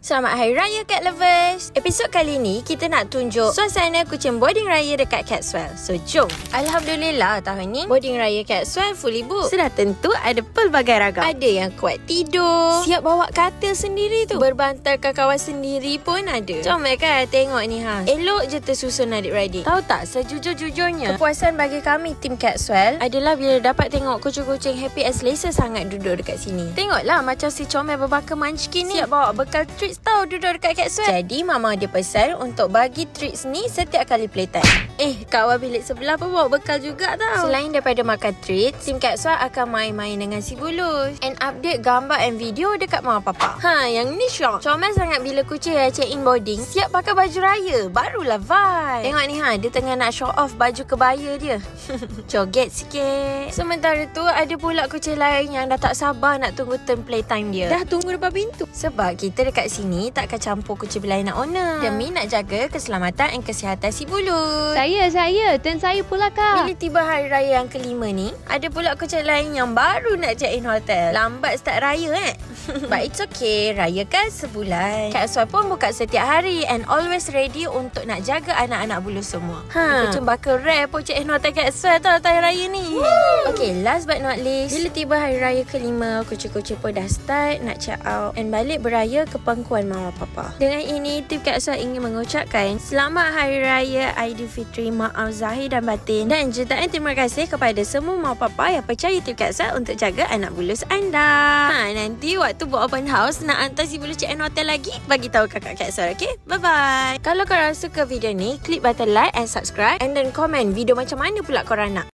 Selamat Hari Raya Cat Lovers. Episod kali ni kita nak tunjuk suasana kucing boarding raya dekat Catswell. So jom. Alhamdulillah tahun ni boarding raya Catswell fully booked. Sudah tentu ada pelbagai ragam. Ada yang kuat tidur, siap bawa katil sendiri tu, berbantalkan kawan sendiri pun ada. Comel kan tengok ni ha. Elok je tersusun adik-beradik. Tahu tak, sejujur-jujurnya kepuasan bagi kami tim Catswell adalah bila dapat tengok kucing-kucing happy and selesa sangat duduk dekat sini. Tengoklah macam si Comel berbaka Munchkin ni, siap bawa bekal treats tahu duduk dekat Catswell. Jadi mama dia pesan untuk bagi treats ni setiap kali playtime. Kawan bilik sebelah pun bawa bekal juga tau. Selain daripada makan treats, tim Catswell akan main-main dengan si Bulus and update gambar and video dekat mama papa. Yang ni syok. Comel sangat bila kucing check in boarding siap pakai baju raya. Barulah vibe. Tengok ni dia tengah nak show off baju kebaya dia. Joget sikit. Sementara tu ada pula kucing lain yang dah tak sabar nak tunggu turn playtime dia. Dah tunggu depan pintu. Sebab kita dekat sini takkan campur kucing berlainan owner. Demi nak jaga keselamatan dan kesihatan si Bulus. Saya, turn saya pula kak. Bila tiba hari raya yang kelima ni, ada pula kucing lain yang baru nak check in hotel. Lambat start raya But it's okay, raya kan sebulan. Catswell pun buka setiap hari and always ready untuk nak jaga anak-anak Bulus semua. Kucing bakal rare pun check in hotel Catswell tau tahun raya ni. Okay, last but not least, bila tiba hari raya kelima, kucing-kucing pun dah start nak check out and balik beraya ke pangkuan mama papa. Dengan ini, tim Catswell ingin mengucapkan Selamat Hari Raya Aidilfitri, maaf zahir dan batin, dan jutaan terima kasih kepada semua mama papa yang percaya tim Catswell untuk jaga anak Bulus anda. Nanti waktu buat open house nak hantar si Bulus check in hotel lagi, bagi tahu kakak Catswell, okay? Bye-bye. Kalau korang suka video ni, klik button like and subscribe and then komen video macam mana pula korang nak.